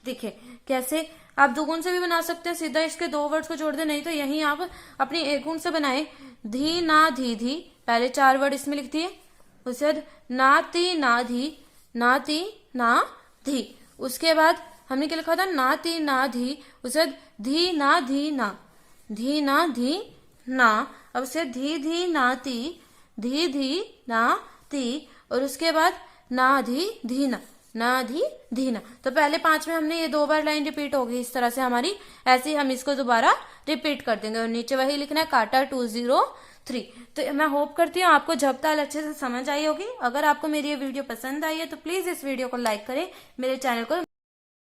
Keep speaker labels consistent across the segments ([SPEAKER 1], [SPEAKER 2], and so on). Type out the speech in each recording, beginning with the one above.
[SPEAKER 1] दिखे। कैसे? आप दुगुण से भी बना सकते हैं, सीधा इसके दो वर्ड्स को जोड़ दे, नहीं तो यही आप अपनी एक गुण से बनाए। धी ना धी धी, पहले 4 वर्ड इसमें लिख दिए। उसके बाद नाती ना धी, नाती ना धी। उसके बाद हमने क्या लिखा था? नाती ना धी। उसके बाद धी ना धी ना, धी ना धी ना। अब से धी धी नाती, धी धी ना ती। और उसके बाद ना धी धी ना, ना धी धी ना। तो पहले 5 में हमने ये 2 बार लाइन रिपीट होगी इस तरह से हमारी। ऐसे ही हम इसको दोबारा रिपीट कर देंगे और नीचे वही लिखना है काटा 203। तो मैं होप करती हूँ आपको झपताल अच्छे से समझ आई होगी। अगर आपको मेरी ये वीडियो पसंद आई है तो प्लीज इस वीडियो को लाइक करें, मेरे चैनल को।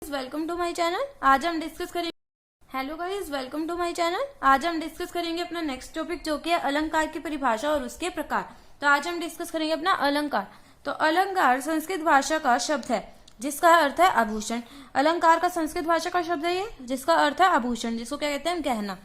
[SPEAKER 1] Welcome to my channel. आज हम डिस्कस करेंगे, hello guys, welcome to my channel. आज हम डिस्कस करेंगे अपना नेक्स्ट टॉपिक जो कि है अलंकार की परिभाषा और उसके प्रकार। तो आज हम डिस्कस करेंगे अपना अलंकार। तो अलंकार संस्कृत भाषा का शब्द है जिसका अर्थ है आभूषण। अलंकार का संस्कृत भाषा का शब्द है ये, जिसका अर्थ है आभूषण, जिसको क्या कहते हैं? गहना।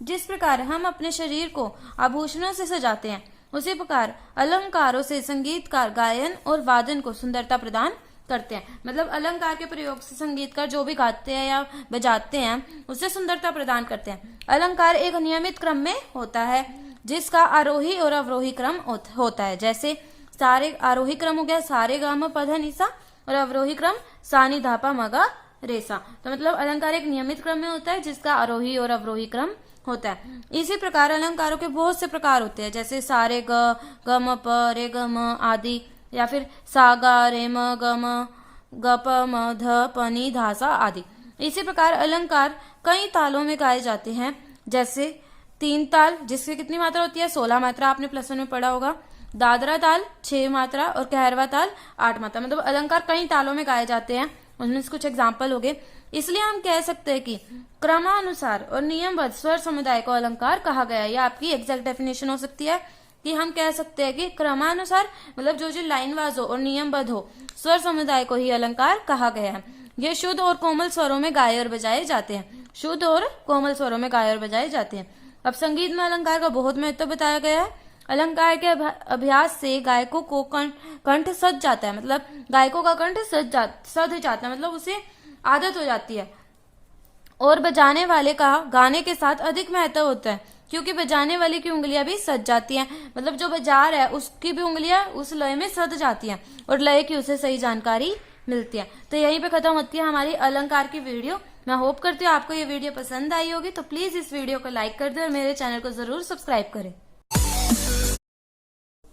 [SPEAKER 1] जिस प्रकार हम अपने शरीर को आभूषणों से सजाते हैं, उसी प्रकार अलंकारों से संगीतकार गायन और वादन को सुंदरता प्रदान करते हैं। मतलब अलंकार के प्रयोग से संगीतकार जो भी गाते हैं या बजाते हैं उससे सुंदरता प्रदान करते हैं। अलंकार एक नियमित क्रम में होता है जिसका आरोही और अवरोही क्रम होता है। जैसे सारे आरोही क्रम हो गया सारे गा म पध निसा, और अवरोही क्रम सा नि धा पा म गा रे सा। तो मतलब अलंकार एक नियमित क्रम में होता है जिसका आरोही और अवरोही क्रम होता है। इसी प्रकार अलंकारों के बहुत से प्रकार होते हैं, जैसे सारे ग म प रे ग म आदि, या फिर सा गा रे म ग म ग प म ध प नि धा सा आदि। इसी प्रकार अलंकार कई तालों में गाए जाते हैं, जैसे 3 ताल जिसकी कितनी मात्रा होती है? 16 मात्रा, आपने प्लस 1 में पढ़ा होगा। दादरा ताल 6 मात्रा और कहरवा ताल 8 मात्रा। मतलब अलंकार कई तालों में गाए जाते हैं, उनमें से कुछ एग्जाम्पल हो गए। इसलिए हम कह सकते हैं कि क्रमानुसार और नियमबद्ध स्वर समुदाय को अलंकार कहा गया है। यह आपकी एग्जैक्ट डेफिनेशन हो सकती है कि हम कह सकते हैं कि क्रमानुसार मतलब जो जो लाइन वाइज हो और नियमबद्ध हो स्वर समुदाय को ही अलंकार कहा गया है। ये शुद्ध और कोमल स्वरों में गाए और बजाए जाते हैं, शुद्ध और कोमल स्वरों में गाए और बजाए जाते हैं। अब संगीत में अलंकार का बहुत महत्व बताया गया है। अलंकार के अभ्यास से गायकों को कंठ सज जाता है। मतलब गायकों का कंठ सज जाता है, मतलब उसे आदत हो जाती है। और बजाने वाले का गाने के साथ अधिक महत्व होता है, क्योंकि बजाने वाले की उंगलियां भी सज जाती हैं। मतलब जो बजा रहा है उसकी भी उंगलियां उस लय में सज जाती हैं और लय की उसे सही जानकारी मिलती है। तो यहीं पे खत्म होती है हमारी अलंकार की वीडियो। मैं होप करती हूँ आपको ये वीडियो पसंद आई होगी। तो प्लीज इस वीडियो को लाइक कर दे और मेरे चैनल को जरूर सब्सक्राइब करें।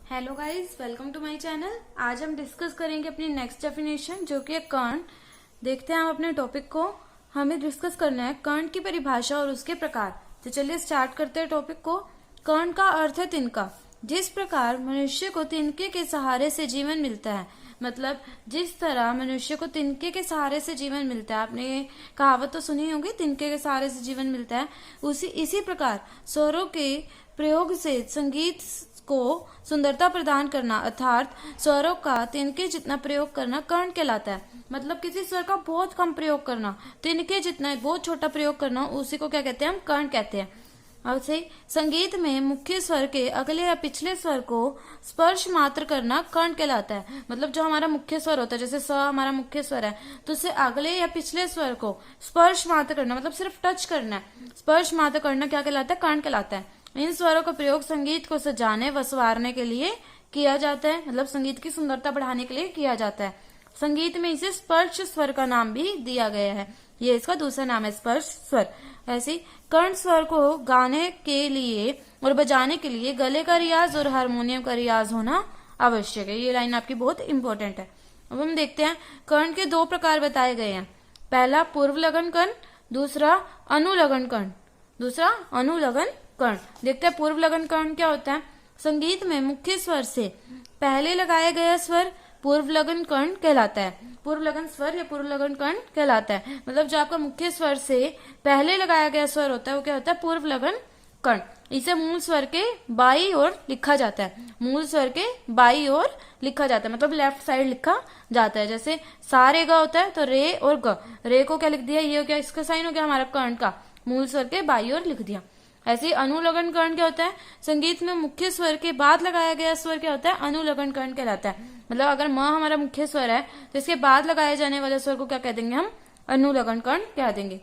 [SPEAKER 1] Hello guys, welcome to my channel. आज हम डिस्कस करेंगे अपनी नेक्स्ट डेफिनेशन जो कि है कर्ण। देखते हैं हम अपने टॉपिक को। हमें डिस्कस करना है कर्ण की परिभाषा और उसके प्रकार। तो चलिए स्टार्ट करते हैं टॉपिक को। कर्ण का अर्थ है तिनका। जिस प्रकार मनुष्य को तिनके के सहारे से जीवन मिलता है, मतलब जिस तरह मनुष्य को तिनके के सहारे से जीवन मिलता है, आपने कहावत तो सुनी होगी तिनके के सहारे से जीवन मिलता है, इसी प्रकार स्वरों के प्रयोग से संगीत को सुंदरता प्रदान करना अर्थात स्वरों का तिनके जितना प्रयोग करना कर्ण कहलाता है। मतलब किसी स्वर का बहुत कम प्रयोग करना, तिनके जितना बहुत छोटा प्रयोग करना, उसी को क्या कहते हैं? हम कर्ण कहते हैं। अब से संगीत में मुख्य स्वर के अगले या पिछले स्वर को स्पर्श मात्र करना कर्ण कहलाता है। मतलब जो हमारा मुख्य स्वर होता है, जैसे स हमारा मुख्य स्वर है, तो उससे अगले या पिछले स्वर को स्पर्श मात्र करना, मतलब सिर्फ टच करना है, स्पर्श मात्र करना क्या कहलाता है? कर्ण कहलाता है। इन स्वरों का प्रयोग संगीत को सजाने व संवारने के लिए किया जाता है, मतलब संगीत की सुंदरता बढ़ाने के लिए किया जाता है। संगीत में इसे स्पर्श स्वर का नाम भी दिया गया है। ये इसका दूसरा नाम है, स्पर्श स्वर। ऐसे कर्ण स्वर को गाने के लिए और बजाने के लिए गले का रियाज और हारमोनियम का रियाज होना आवश्यक है। ये लाइन आपकी बहुत इंपॉर्टेंट है। अब हम देखते हैं कर्ण के 2 प्रकार बताए गए हैं। पहला पूर्व लगन कर्ण, दूसरा अनुलगन कर्ण। देखते हैं पूर्व लगन कर्ण क्या होता है। संगीत में मुख्य स्वर से पहले लगाया गया स्वर पूर्व लगन कर्ण कहलाता है। पूर्व लगन स्वर या पूर्व लगन कर्ण कहलाता है। मतलब जो आपका मुख्य स्वर से पहले लगाया गया स्वर होता है वो क्या होता है? पूर्व लगन कर्ण। इसे मूल स्वर के बाई ओर लिखा जाता है, मूल स्वर के बाई ओर लिखा जाता है, मतलब लेफ्ट साइड लिखा जाता है। जैसे सा रे गा होता है तो रे और ग, रे को क्या लिख दिया? ये हो गया, इसका साइन हो गया हमारा कर्ण का, मूल स्वर के बाई ओर लिख दिया। ऐसे अनुलगन कर्ण क्या होता है? संगीत में मुख्य स्वर के बाद लगाया गया स्वर क्या होता है? अनुलगन कर्ण कहलाता है। मतलब अगर म हमारा मुख्य स्वर है तो इसके बाद लगाए जाने वाले स्वर को क्या कह देंगे हम? अनुलग्न कर्ण कह देंगे।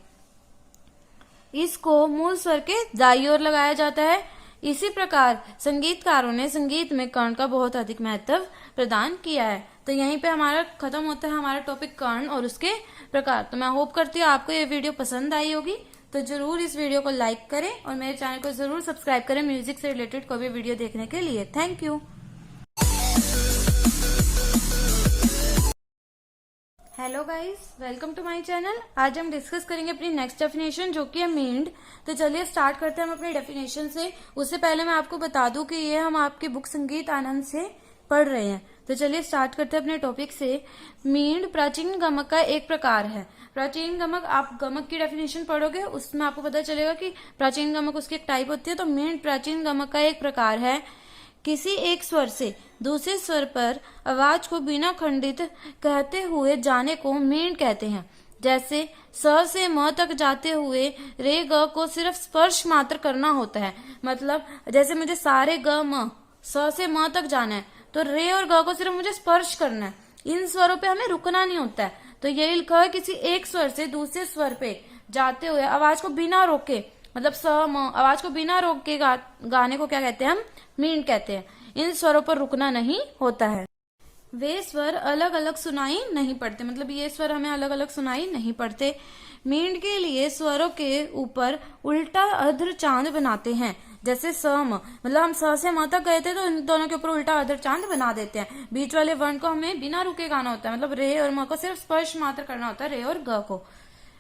[SPEAKER 1] इसको मूल स्वर के दाईं ओर लगाया जाता है। इसी प्रकार संगीतकारों ने संगीत में कर्ण का बहुत अधिक महत्व प्रदान किया है। तो यहीं पे हमारा खत्म होता है हमारा टॉपिक कर्ण और उसके प्रकार। तो मैं होप करती हूँ आपको ये वीडियो पसंद आई होगी। तो जरूर इस वीडियो को लाइक करें और मेरे चैनल को जरूर सब्सक्राइब करें म्यूजिक से रिलेटेड कोई भी वीडियो देखने के लिए। Thank you. Hello guys, welcome to my channel. आज हम डिस्कस करेंगे अपनी नेक्स्ट डेफिनेशन जो कि है मीन्ड। तो चलिए स्टार्ट करते हैं हम अपनी डेफिनेशन से। उससे पहले मैं आपको बता दूं कि ये हम आपकी बुक संगीत आनंद से पढ़ रहे हैं। तो चलिए स्टार्ट करते हैं अपने टॉपिक से। मीन्ड प्राचीन गमक का एक प्रकार है। प्राचीन गमक, आप गमक की डेफिनेशन पढ़ोगे उसमें आपको पता चलेगा कि प्राचीन गमक उसकी एक टाइप होती है। तो मीन्ड प्राचीन गमक का एक प्रकार है। किसी एक स्वर से दूसरे स्वर पर आवाज को बिना खंडित कहते हुए जाने को मींड कहते हैं। जैसे स से म तक जाते हुए रे ग को सिर्फ स्पर्श मात्र करना होता है। मतलब जैसे मुझे सारे ग म स से म तक जाना है तो रे और ग को सिर्फ मुझे स्पर्श करना है। इन स्वरों पे हमें रुकना नहीं होता है। तो यही लिखा है किसी एक स्वर से दूसरे स्वर पे जाते हुए आवाज को बिना रोके, मतलब स म आवाज को बिना रोक के गाने को क्या कहते हैं, हम मींड कहते हैं। इन स्वरों पर रुकना नहीं होता है। वे स्वर अलग अलग सुनाई नहीं पड़ते, मतलब ये स्वर हमें अलग अलग सुनाई नहीं पड़ते। मींड के लिए स्वरों के ऊपर उल्टा अधर चांद बनाते हैं। जैसे स म, मतलब हम स से म तक गए थे तो इन दोनों के ऊपर उल्टा अधर चांद बना देते हैं। बीच वाले वर्ण को हमें बिना रुके गाना होता है, मतलब रे और म को सिर्फ स्पर्श मात्र करना होता है, रे और ग को।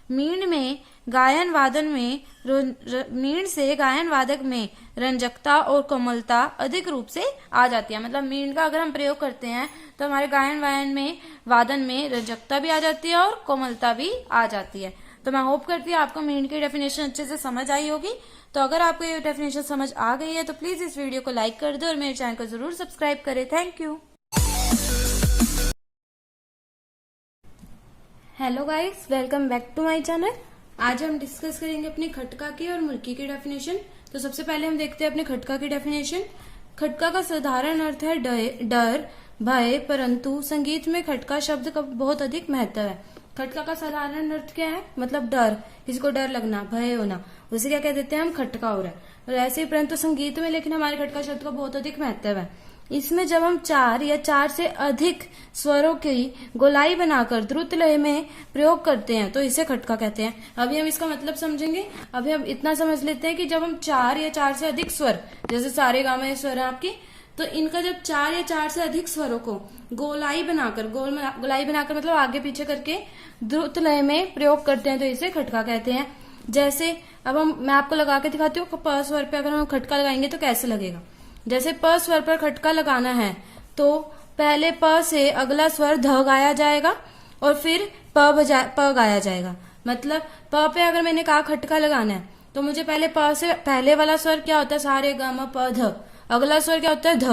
[SPEAKER 1] मींड में गायन वादन में मींड से गायन वादक में रंजकता और कोमलता अधिक रूप से आ जाती है। मतलब मींड का अगर हम प्रयोग करते हैं तो हमारे गायन वायन में वादन में रंजकता भी आ जाती है और कोमलता भी आ जाती है। तो मैं होप करती हूँ आपको मींड की डेफिनेशन अच्छे से समझ आई होगी। तो अगर आपको ये डेफिनेशन समझ आ गई है तो प्लीज इस वीडियो को लाइक कर दो और मेरे चैनल को जरूर सब्सक्राइब करें। Thank you. Hello guys, welcome back to my channel. आज हम डिस्कस करेंगे अपनी खटका की और मुर्की की डेफिनेशन। तो सबसे पहले हम देखते हैं अपने खटका की डेफिनेशन। खटका का साधारण अर्थ है डर, भय, परंतु संगीत में खटका शब्द का बहुत अधिक महत्व है। खटका का साधारण अर्थ क्या है, मतलब डर, किसी को डर लगना, भय होना, उसे क्या कह देते हैं हम, खटका हो रहा है। और ऐसे ही परंतु संगीत में लेकिन हमारे खटका शब्द का बहुत अधिक महत्व है। इसमें जब हम 4 या 4 से अधिक स्वरों की गोलाई बनाकर द्रुत लय में प्रयोग करते हैं तो इसे खटका कहते हैं। अभी हम इसका मतलब समझेंगे। अभी हम इतना समझ लेते हैं कि जब हम 4 या 4 से अधिक स्वर, जैसे सारे गा में स्वर है आपकी, तो इनका जब 4 या 4 से अधिक स्वरों को गोलाई बनाकर मतलब आगे पीछे करके द्रुत लय में प्रयोग करते हैं तो इसे खटका कहते हैं। जैसे अब मैं आपको लगा के दिखाती हूँ, प स्वर पे अगर हम खटका लगाएंगे तो कैसे लगेगा। जैसे प स्वर पर खटका लगाना है तो पहले प से अगला स्वर ध गाया जाएगा और फिर प गाया जाएगा। मतलब प पे अगर मैंने कहा खटका लगाना है तो मुझे पहले प से पहले वाला स्वर क्या होता है, सारे ग म प ध, अगला स्वर क्या होता है, ध,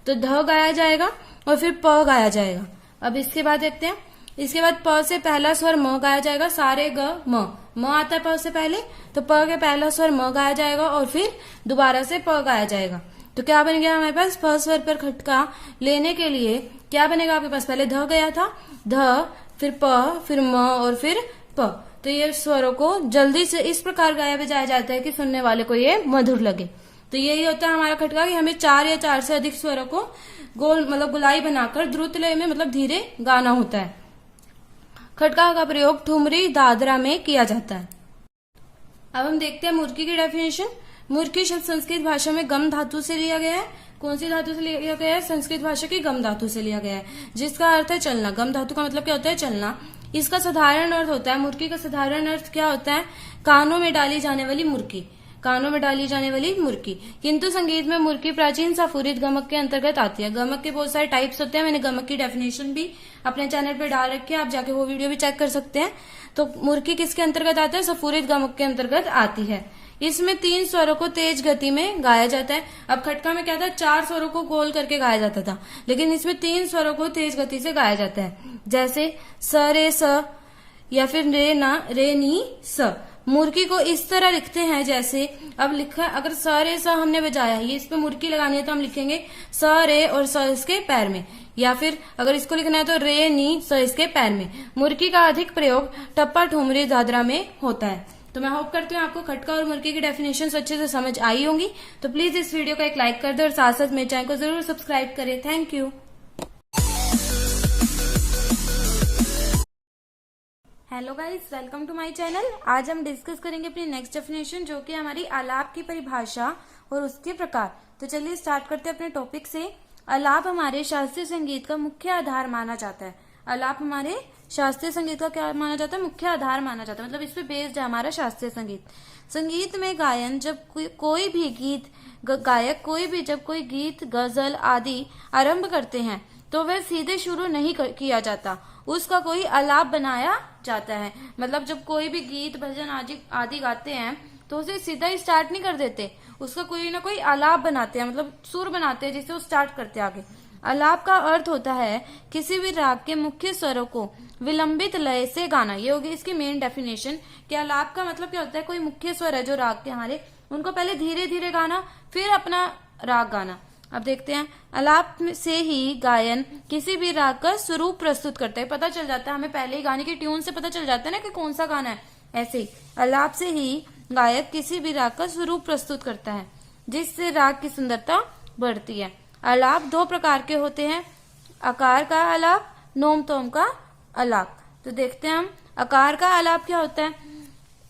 [SPEAKER 1] तो ध गाया जाएगा और फिर प गाया जाएगा। अब इसके बाद देखते हैं, इसके बाद प से पहला स्वर म गाया जाएगा, सारे ग म आता है प से पहले, तो प के पहला स्वर म गाया जाएगा और फिर दोबारा से प गाया जाएगा। तो क्या बन गया हमारे पास, प स्वर पर खटका लेने के लिए क्या बनेगा आपके पास, पहले ध गया था, ध, फिर प, फिर म और फिर प। तो ये स्वरों को जल्दी से इस प्रकार गाया बजाया जाता है कि सुनने वाले को ये मधुर लगे। तो यही होता है हमारा खटका कि हमें 4 या 4 से अधिक स्वरों को मतलब गुलाई बनाकर द्रुत लय में मतलब धीरे गाना होता है। खटका का प्रयोग ठुमरी दादरा में किया जाता है। अब हम देखते हैं मुर्की की डेफिनेशन। मुर्की शब्द संस्कृत भाषा में गम धातु से लिया गया है। कौन सी धातु से लिया गया है, संस्कृत भाषा की गम धातु से लिया गया है, जिसका अर्थ है चलना। गम धातु का मतलब क्या होता है, चलना। इसका साधारण अर्थ होता है, मुर्की का साधारण अर्थ क्या होता है, कानों में डाली जाने वाली मुर्की, कानों में डाली जाने वाली मुर्की। किंतु संगीत में मुर्की प्राचीन साफुरित गमक के अंतर्गत आती है। गमक के बहुत सारे टाइप्स होते हैं, मैंने गमक की डेफिनेशन भी अपने चैनल पे डाल रखी है, आप जाके वो वीडियो भी चेक कर सकते हैं। तो मुर्की किसके अंतर्गत आता है, सफुरित गमक के अंतर्गत आती है। इसमें 3 स्वरों को तेज गति में गाया जाता है। अब खटका में क्या था, 4 स्वरों को गोल करके गाया जाता था, लेकिन इसमें 3 स्वरों को तेज गति से गाया जाता है। जैसे स रे स या फिर रे ना रे नी स। मुर्की को इस तरह लिखते हैं जैसे अब लिखा, अगर स रे स हमने बजाया, ये इस पे मुर्की लगानी है तो हम लिखेंगे स रे और स इसके पैर में, या फिर अगर इसको लिखना है तो रे नी स इसके पैर में। मुर्की का अधिक प्रयोग टप्पा ठुमरी दादरा में होता है। तो मैं होप करती हूँ आपको खटका और मुर्की की डेफिनेशन अच्छे से समझ आई होंगी। तो प्लीज इस वीडियो को एक लाइक कर दे और साथ साथ मेरे चैनल को जरूर सब्सक्राइब करें। Thank you. Hello guys, welcome to my channel. आज हम डिस्कस करेंगे अपनी नेक्स्ट डेफिनेशन, जो कि हमारी आलाप की परिभाषा और उसके प्रकार। तो चलिए स्टार्ट करते हैं अपने टॉपिक से। आलाप हमारे शास्त्रीय संगीत का मुख्य आधार माना जाता है। आलाप हमारे शास्त्रीय संगीत का क्या माना जाता है? मुख्य आधार माना जाता है, मतलब इस पे बेस्ड है हमारा शास्त्रीय संगीत। संगीत में गायन जब कोई भी गीत गायक कोई भी जब कोई गीत गजल आदि आरंभ करते हैं तो वह सीधे शुरू नहीं किया जाता, उसका कोई आलाप बनाया जाता है। मतलब जब कोई भी गीत भजन आदि गाते हैं तो उसे सीधा ही स्टार्ट नहीं कर देते, उसका कोई ना कोई आलाप बनाते हैं, मतलब सुर बनाते हैं जिससे वो स्टार्ट करते हैं आगे। आलाप का अर्थ होता है किसी भी राग के मुख्य स्वरों को विलंबित लय से गाना। ये होगी इसकी मेन डेफिनेशन कि आलाप का मतलब क्या होता है? कोई मुख्य स्वर है जो राग के हमारे, उनको पहले धीरे धीरे गाना, फिर अपना राग गाना। अब देखते हैं, आलाप से ही गायन किसी भी राग का स्वरूप प्रस्तुत करता है। पता चल जाता है हमें पहले ही गाने की ट्यून से पता चल जाता है ना कि कौन सा गाना है। ऐसे ही आलाप से ही गायक किसी भी राग का स्वरूप प्रस्तुत करता है, जिससे राग की सुंदरता बढ़ती है। आलाप दो प्रकार के होते हैं, आकार का आलाप, नोम तोम का आलाप। तो देखते हैं हम आकार का आलाप क्या होता है।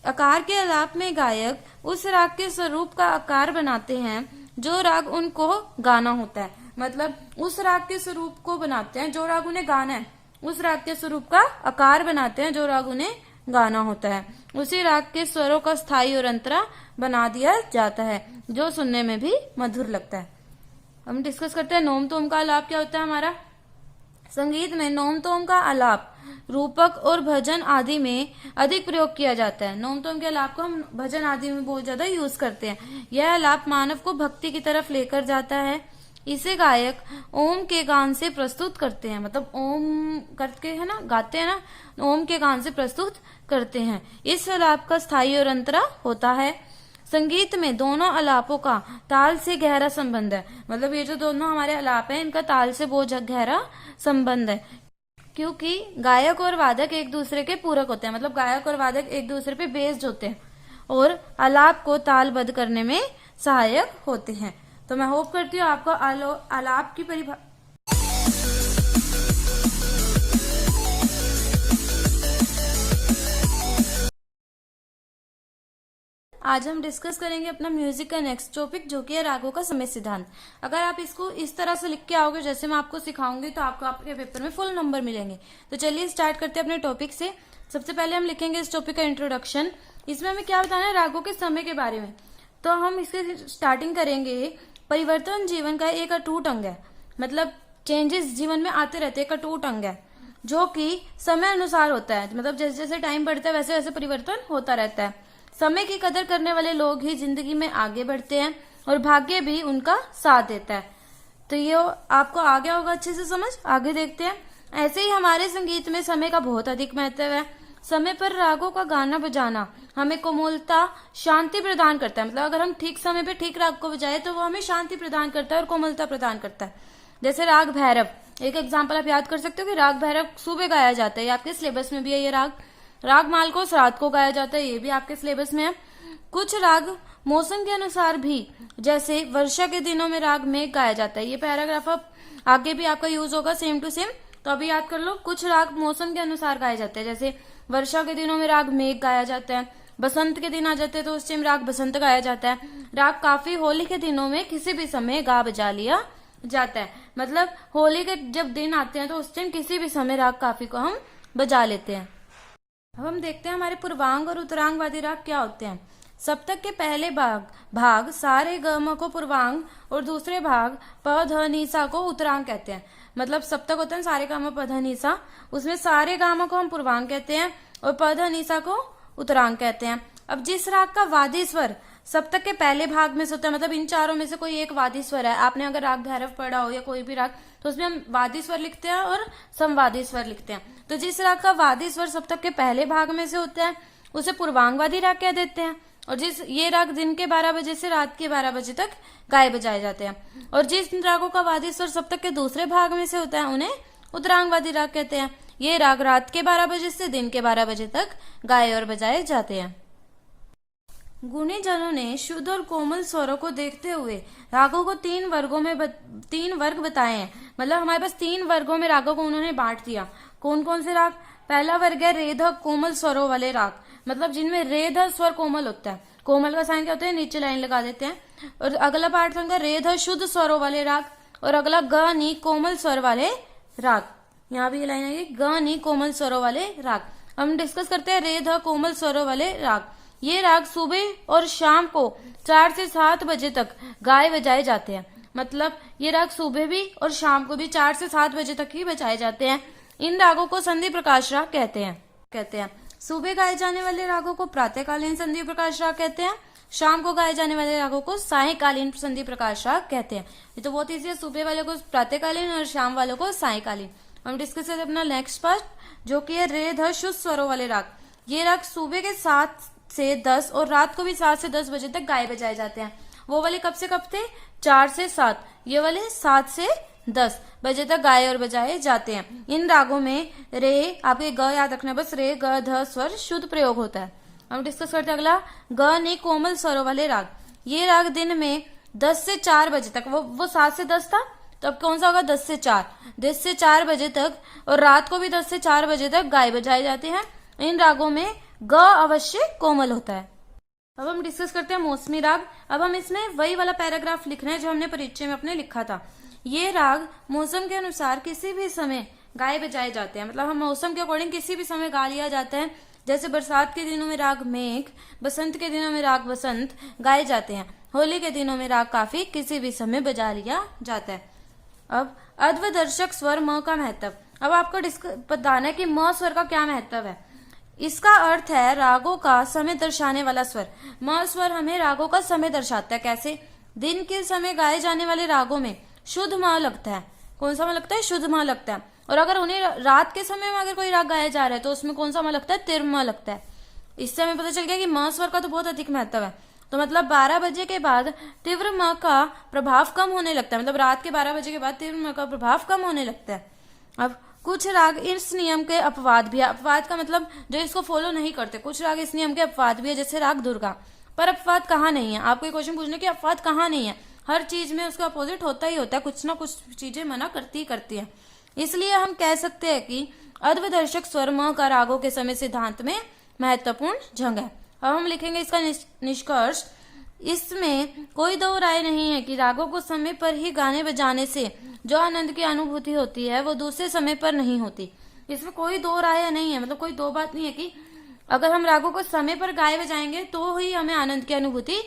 [SPEAKER 1] आकार के आलाप में गायक उस राग के स्वरूप का आकार बनाते हैं जो राग उनको गाना होता है। मतलब उस राग के स्वरूप को बनाते हैं जो राग उन्हें गाना है, उस राग के स्वरूप का आकार बनाते हैं जो राग उन्हें गाना होता है। उसी राग के स्वरों का स्थायी और अंतरा बना दिया जाता है जो सुनने में भी मधुर लगता है। हम डिस्कस करते हैं नोम तोम का आलाप क्या होता है हमारा। संगीत में नोम तोम का आलाप रूपक और भजन आदि में अधिक प्रयोग किया जाता है। नोम तोम के आलाप को हम भजन आदि में बहुत ज्यादा यूज करते हैं। यह आलाप मानव को भक्ति की तरफ लेकर जाता है। इसे गायक ओम के गान से प्रस्तुत करते हैं, मतलब ओम करके है ना गाते हैं ना, ओम के गान से प्रस्तुत करते हैं। इस आलाप का स्थायी और अंतरा होता है। संगीत में दोनों आलापों का ताल से गहरा संबंध है। मतलब ये जो दोनों हमारे आलाप हैं इनका ताल से बहुत गहरा संबंध है, क्योंकि गायक और वादक एक दूसरे के पूरक होते हैं। मतलब गायक और वादक एक दूसरे पे बेस्ड होते हैं और आलाप को तालबद्ध करने में सहायक होते हैं। तो मैं होप करती हूँ आपको आलाप की परिभाषा आज हम डिस्कस करेंगे अपना म्यूजिक का नेक्स्ट टॉपिक, जो कि है रागों का समय सिद्धांत। अगर आप इसको इस तरह से लिख के आओगे जैसे मैं आपको सिखाऊंगी तो आपको आपके पेपर में फुल नंबर मिलेंगे। तो चलिए स्टार्ट करते हैं अपने टॉपिक से। सबसे पहले हम लिखेंगे इस टॉपिक का इंट्रोडक्शन। इसमें हमें क्या बताना है? रागों के समय के बारे में। तो हम इसके स्टार्टिंग करेंगे। परिवर्तन जीवन का एक अटूट अंग है, मतलब चेंजेस जीवन में आते रहते, एक अटूट अंग है जो कि समय अनुसार होता है। मतलब जैसे जैसे टाइम बढ़ता है वैसे वैसे परिवर्तन होता रहता है। समय की कदर करने वाले लोग ही जिंदगी में आगे बढ़ते हैं और भाग्य भी उनका साथ देता है। तो ये आपको आ गया होगा अच्छे से समझ। आगे देखते हैं। ऐसे ही हमारे संगीत में समय का बहुत अधिक महत्व है। समय पर रागों का गाना बजाना हमें कोमलता, शांति प्रदान करता है। मतलब अगर हम ठीक समय पे ठीक राग को बजाए तो वो हमें शांति प्रदान करता है और कोमलता प्रदान करता है। जैसे राग भैरव, एक एग्जाम्पल आप याद कर सकते हो कि राग भैरव सुबह गाया जाता है, ये आपके सिलेबस में भी है। ये राग मालकोस रात को गाया जाता है, ये भी आपके सिलेबस में है। कुछ राग मौसम के अनुसार भी, जैसे वर्षा के दिनों में राग मेघ गाया जाता है। ये पैराग्राफ अब आगे भी आपका यूज होगा सेम टू सेम, तो अभी याद कर लो। कुछ राग मौसम के अनुसार गाए जाते हैं, जैसे वर्षा के दिनों में राग मेघ गाया जाता है, बसंत के दिन आ जाते हैं तो उस टाइम राग बसंत गाया जाता है। राग काफी होली के दिनों में किसी भी समय गा बजा लिया जाता है। मतलब होली के जब दिन आते हैं तो उस टाइम किसी भी समय राग काफी को हम बजा लेते हैं। अब हम देखते हैं हमारे पूर्वांग और उत्तरांगवादी राग क्या होते हैं। सप्तक के पहले भाग सारे गम को पूर्वांग और दूसरे भाग प ध नि सा को उत्तरांग कहते हैं। मतलब सप्तक होते हैं सारे गामा प ध नि सा, उसमें सारे गामा को हम पूर्वांग कहते हैं और प ध नि सा को उत्तरांग कहते हैं। अब जिस राग का वादी स्वर सप्तक के पहले भाग में से होता है, मतलब इन चारों में से कोई एक वादी स्वर है, आपने अगर राग भैरव पढ़ा हो या कोई भी राग, तो उसमें हम वादी स्वर लिखते हैं और समवादी स्वर लिखते हैं। तो जिस राग का वादी स्वर सप्तक के पहले भाग में से होता है उसे पूर्वांगवादी राग कह देते हैं। और जिस ये राग दिन के 12 बजे से रात के 12 बजे तक गाए बजाए जाते हैं। और जिस रागों का वादी स्वर सप्तक के दूसरे भाग में से होता है उन्हें उत्तरांगवादी राग कहते हैं। ये राग रात के 12 बजे से दिन के 12 बजे तक गाए और बजाए जाते हैं। गुणीजनों ने शुद्ध और कोमल स्वरों को देखते हुए रागों को तीन वर्ग बताए हैं। मतलब हमारे पास 3 वर्गों में रागों को उन्होंने बांट दिया। कौन कौन से राग? पहला वर्ग है रेध कोमल स्वरों वाले राग, मतलब जिनमें रेध स्वर कोमल होता है। कोमल का साइन क्या होता है? नीचे लाइन लगा देते हैं। और अगला पार्ट होगा रेध शुद्ध स्वरों वाले राग, और अगला ग नी कोमल स्वर वाले राग। यहाँ भी ये लाइन आएगी ग नी कोमल स्वरों वाले राग। हम डिस्कस करते हैं रेध कोमल स्वरों वाले राग। ये राग सुबह और शाम को 4 से 7 बजे तक गाए बजाए जाते हैं। मतलब ये राग सुबह भी और शाम को भी 4 से 7 बजे तक ही बजाए जाते हैं। इन रागों को संधि प्रकाश राग कहते हैं। सुबह गाए जाने वाले रागों को प्रातःकालीन संधि प्रकाश राग कहते हैं। शाम को गाए जाने वाले रागों को सायंकालीन संधि प्रकाश राग कहते हैं। ये तो बहुत ईजी है, सुबह वाले को प्रातःकालीन और शाम वालों को सायंकालीन। हम डिस्कस करते हैं अपना नेक्स्ट पार्ट, जो कि है रेध शुद्ध स्वरों वाले राग। ये राग सुबह के 7 से 10 और रात को भी 7 से 10 बजे तक गाए बजाए जाते हैं। वो वाले कब से कब थे? 4 से 7। ये वाले 7 से 10 बजे तक गाए और बजाए जाते हैं। इन रागों में रे, आपके ग याद रखना, बस रे ग ध स्वर शुद्ध प्रयोग होता है। हम डिस्कस करते हैं अगला ग ने कोमल स्वरों वाले राग। ये राग दिन में 10 से 4 बजे तक, वो 7 से 10 था, तो अब कौन सा होगा? 10 से 4। 10 से 4 बजे तक और रात को भी 10 से 4 बजे तक गाए बजाए जाते हैं। इन रागों में ग अवश्य कोमल होता है। अब हम डिस्कस करते हैं मौसमी राग। अब हम इसमें वही वाला पैराग्राफ लिख रहे हैं जो हमने परिचय में अपने लिखा था। ये राग मौसम के अनुसार किसी भी समय गाए बजाए जाते हैं। मतलब हम मौसम के अकॉर्डिंग किसी भी समय गा लिया जाता है। जैसे बरसात के दिनों में राग मेघ, बसंत के दिनों में राग बसंत गाए जाते हैं। होली के दिनों में राग काफी किसी भी समय बजा लिया जाता है। अब अध्वदर्शक स्वर म का महत्व। अब आपको बताना है कि म स्वर का क्या महत्व है। इसका अर्थ है रागों का समय दर्शाने वाला स्वर। म स्वर हमें रागों का समय दर्शाता है। कैसे? दिन के समय गाए जाने वाले रागों में शुद्ध म लगता है। कौन सा म लगता है? शुद्ध म लगता है। और अगर उन्हें रात के समय में अगर कोई राग गाया जा रहा है तो उसमें कौन सा म लगता है? तीव्र म लगता है। इससे हमें पता चल गया कि म स्वर का तो बहुत अधिक महत्व है। तो मतलब 12 बजे के बाद तीव्र म का प्रभाव कम होने लगता है। मतलब रात के 12 बजे के बाद तीव्र म का प्रभाव कम होने लगता है। अब कुछ राग इस नियम के अपवाद भी है। अपवाद का मतलब जो इसको फॉलो नहीं करते। कुछ राग इस नियम के अपवाद भी है, जैसे राग दुर्गा। पर अपवाद कहाँ नहीं है? आपको ये क्वेश्चन पूछने की अपवाद कहाँ नहीं है? हर चीज में उसका अपोजिट होता ही होता है। कुछ ना कुछ चीजें मना करती है। इसलिए हम कह सकते हैं कि अध्वदर्शक स्वर म का रागों के समय सिद्धांत में महत्वपूर्ण जगह है। अब हम लिखेंगे इसका निष्कर्ष। इसमें कोई दो राय नहीं है कि रागों को समय पर ही गाने बजाने से जो आनंद की अनुभूति होती है वो दूसरे समय पर नहीं होती। इसमें कोई दो राय नहीं है। मतलब कोई दो बात नहीं है कि अगर हम रागों को समय पर गाए बजाएंगे तो ही हमें आनंद की अनुभूति